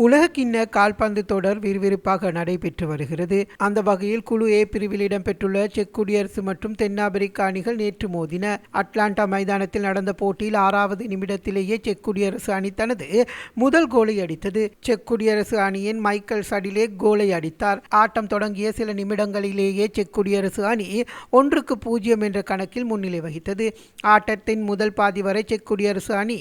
உலகக்கிண்ண கால்பந்து தொடர் விறுவிறுப்பாக நடைபெற்று வருகிறது. அந்த வகையில் குழு ஏ பிரிவில் இடம்பெற்றுள்ள செக் குடியரசு மற்றும் தென்னாப்பிரிக்க அணிகள் நேற்று மோதின. அட்லாண்டா மைதானத்தில் நடந்த போட்டியில் 6வது நிமிடத்திலேயே செக் குடியரசு அணி தனது முதல் கோலை அடித்தது. செக் குடியரசு அணியின் மைக்கேல் சடிலேக் கோலை அடித்தார். ஆட்டம் தொடங்கிய சில நிமிடங்களிலேயே செக் குடியரசு அணி 1-0 என்ற கணக்கில் முன்னிலை வகித்தது. ஆட்டத்தின் முதல் பாதி வரை செக் குடியரசு அணி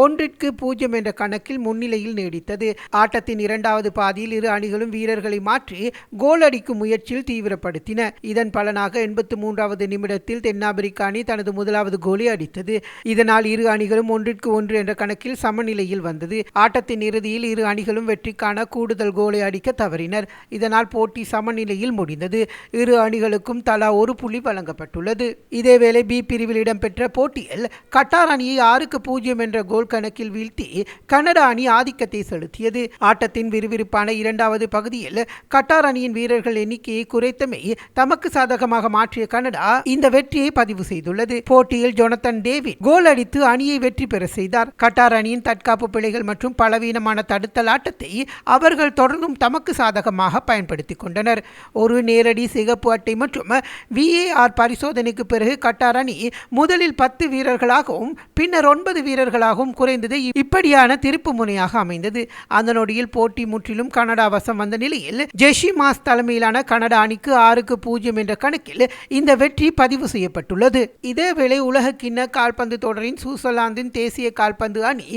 1-0 என்ற கணக்கில் முன்னிலையில் நீடித்தது. ஆட்டத்தின் இரண்டாவது பாதியில் இரு அணிகளும் வீரர்களை மாற்றி கோல் அடிக்கும் முயற்சியில் தீவிரப்படுத்தின. இதன் பலனாக 83வது நிமிடத்தில் தென்னாப்பிரிக்க அணி தனது முதலாவது கோலை அடித்தது. இதனால் இரு அணிகளும் 1-1 என்ற கணக்கில் சமநிலையில் வந்தது. ஆட்டத்தின் இறுதியில் இரு அணிகளும் வெற்றிக்கான கூடுதல் கோலை அடிக்க தவறினர். இதனால் போட்டி சமநிலையில் முடிந்தது. இரு அணிகளுக்கும் தலா ஒரு புள்ளி வழங்கப்பட்டுள்ளது. இதேவேளை பி பிரிவில் இடம்பெற்ற போட்டியில் கட்டார் அணியை 6-0 என்ற கோல் கணக்கில் வீழ்த்தி கனடா அணி ஆதிக்கத்தை செலுத்தியது. ஆட்டத்தின் விறுவிறுப்பான இரண்டாவது பகுதியில் கட்டார் அணியின் வீரர்கள் எண்ணிக்கையை குறைத்தமை தமக்கு சாதகமாக மாற்றிய கனடா இந்த வெற்றியை பதிவு செய்துள்ளது. போட்டியில் ஜொனத்தன் டேவிட் கோல் அடித்து அணியை வெற்றி பெற செய்தார். கட்டார் அணியின் தற்காப்பு பிழைகள் மற்றும் பலவீனமான தடுத்தல் ஆட்டத்தை அவர்கள் தொடர்ந்தும் தமக்கு சாதகமாக பயன்படுத்திக் கொண்டனர். ஒரு நேரடி சிகப்பு அட்டை மற்றும் VAR பரிசோதனைக்கு பிறகு கட்டார் அணி முதலில் 10 வீரர்களாகவும் பின்னர் 9 வீரர்களாகவும் குறைந்தது இப்படியான திருப்பு முனையாக அமைந்தது. அந்த நொடியில் போட்டி முற்றிலும் கனடா வசம் வந்த நிலையில் ஜெஷி மாஸ் தலைமையிலான கனடா அணிக்கு 6-0 என்ற கணக்கில் இந்த வெற்றி பதிவு செய்யப்பட்டுள்ளது. இதேவேளை உலகக்கிண்ண கால்பந்து தொடரின் சுவிட்சர்லாந்தின் தேசிய கால்பந்து அணி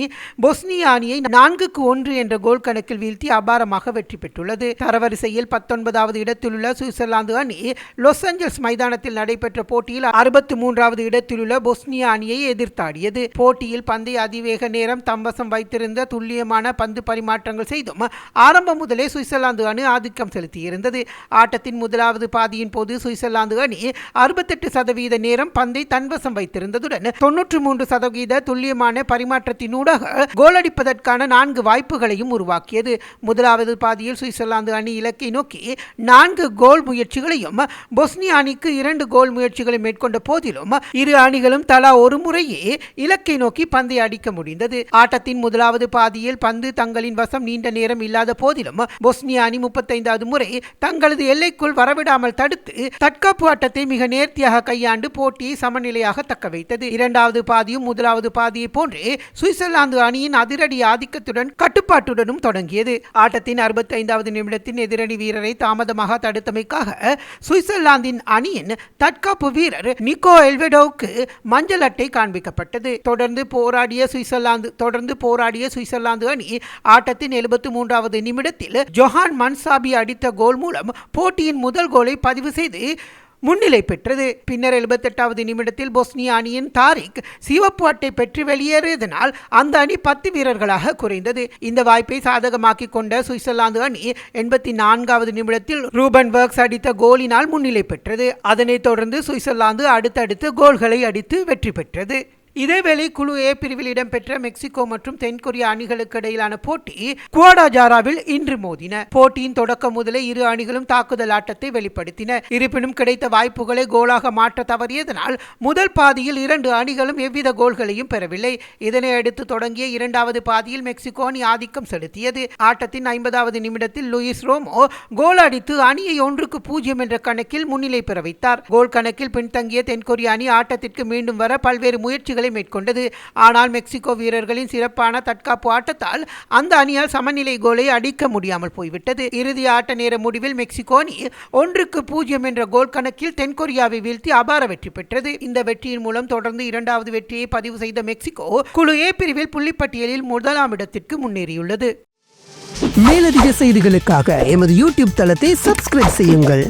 பொஸ்னியா அணியை 4-1 என்ற கோல் கணக்கில் வீழ்த்தி அபாரமாக வெற்றி பெற்றுள்ளது. தரவரிசையில் 19வது இடத்தில் உள்ள சுவிட்சர்லாந்து அணி லாஸ் ஏஞ்சல்ஸ் மைதானத்தில் நடைபெற்ற போட்டியில் 63வது இடத்தில் உள்ள பொஸ்னியா அணியை எதிர்த்தாடியது. போட்டியில் பந்தை அதிவேக நேரம் தம்வசம் வைத்திருந்த துல்லியமான பந்து பரிமாற்றங்கள் செய்தும் ஆரம்பம் முதலே சுவிட்சர்லாந்து அணி ஆதிக்கம் செலுத்தியிருந்தது. ஆட்டத்தின் முதலாவது பாதியின் போது சுவிட்சர்லாந்து அணி 68% நேரம் பந்தை தன்வசம் வைத்திருந்ததுடன் 93% துல்லியமான பரிமாற்றத்தினூடாக கோல் அடிப்பதற்கான 4 வாய்ப்புகளையும் உருவாக்கியது. முதலாவது பாதியில் சுவிட்சர்லாந்து அணி இலக்கை நோக்கி 4 கோல் முயற்சிகளையும் பொஸ்னியா அணிக்கு 2 கோல் முயற்சிகளை மேற்கொண்ட போதிலும் இரு அணிகளும் தலா ஒரு முறையே இலக்கை நோக்கி பந்தை அடிக்க முடிந்தது. ஆட்டத்தின் முதலாவது பாதியில் பந்து தங்களின் வசம் நீண்ட நேரம் இல்லாத போதிலும் பொஸ்னியா அணி 35வது முறை தங்களது எல்லைக்குள் வரவிடாமல் தடுத்து தற்காப்பு ஆட்டத்தை மிக நேர்த்தியாக கையாண்டு போட்டியை சமநிலையாக தக்க வைத்தது. இரண்டாவது பாதியும் முதலாவது பாதியை போன்றே சுவிட்சர்லாந்து அணியின் அதிரடி ஆதிக்கத்துடன் கட்டுப்பாட்டுடனும் தொடங்கியது. ஆட்டத்தின் 65வது நிமிடத்தின் எதிரணி வீரரை தாமதமாக தடுத்தமைக்காக சுவிட்சர்லாந்தின் அணியின் தற்காப்பு வீரர் நிக்கோ எல்வெடோவுக்கு மஞ்சள் அட்டை காண்பிக்கப்பட்டது. தொடர்ந்து போராடிய சுவிட்சர்லாந்து அணி ஆட்டத்தின் 73வது நிமிடத்தில் ஜொஹான் மன்சாபி அடித்த கோல் மூலம் போட்டியின் முதல் கோலை பதிவு செய்து முன்னிலை பெற்றது. பின்னர் 78வது நிமிடத்தில் பொஸ்னியா அணியின் தாரிக் சிவப்பு அட்டை பெற்று வெளியேறியதனால் அந்த அணி 10 வீரர்களாக குறைந்தது. இந்த வாய்ப்பை சாதகமாக்கிக் கொண்ட சுவிட்சர்லாந்து அணி 84வது நிமிடத்தில் ரூபன் வர்க்ஸ் அடித்த கோலினால் முன்னிலை பெற்றது. அதனைத் தொடர்ந்து சுவிட்சர்லாந்து அடுத்தடுத்து கோல்களை அடித்து வெற்றி பெற்றது. இதேவேளை குழு ஏ பிரிவில் இடம்பெற்ற மெக்சிகோ மற்றும் தென்கொரியா அணிகளுக்கு இடையிலான போட்டி குவாடாஜாராவில் இன்று மோதின. போட்டியின் தொடக்கம் முதலே இரு அணிகளும் தாக்குதல் ஆட்டத்தை வெளிப்படுத்தின. இருப்பினும் கிடைத்த வாய்ப்புகளை கோலாக மாற்ற தவறியதனால் முதல் பாதியில் 2 அணிகளும் எவ்வித கோல்களையும் பெறவில்லை. இதனை அடுத்து தொடங்கிய இரண்டாவது பாதியில் மெக்சிகோ அணி ஆதிக்கம் செலுத்தியது. ஆட்டத்தின் 50வது நிமிடத்தில் லூயிஸ் ரோமோ கோல் அடித்து அணியை 1-0 என்ற கணக்கில் முன்னிலை பெற வைத்தார். கோல் கணக்கில் பின்தங்கிய தென்கொரியா அணி ஆட்டத்திற்கு மீண்டும் வர பல்வேறு முயற்சிகளை மேற்கொண்டது. ஆனால் மெக்சிகோ வீரர்களின் சிறப்பான தற்காப்பு ஆட்டத்தால் அந்த அணியால் சமநிலை கோலை அடிக்க முடியாமல் போய்விட்டது. இறுதி ஆட்ட நேர முடிவில் மெக்சிகோ அணி 1-0 என்ற கோல் கணக்கில் தென்கொரியாவை வீழ்த்தி அபார வெற்றி பெற்றது. இந்த வெற்றியின் மூலம் தொடர்ந்து 2வது வெற்றியை பதிவு செய்த மெக்சிகோ குழு ஏ பிரிவில் புள்ளிப்பட்டியலில் 1ஆம் இடத்திற்கு முன்னேறியுள்ளது. மேலதிக செய்திகளுக்காக எமது யூடியூப் தளத்தை சப்ஸ்கிரைப் செய்யுங்கள்.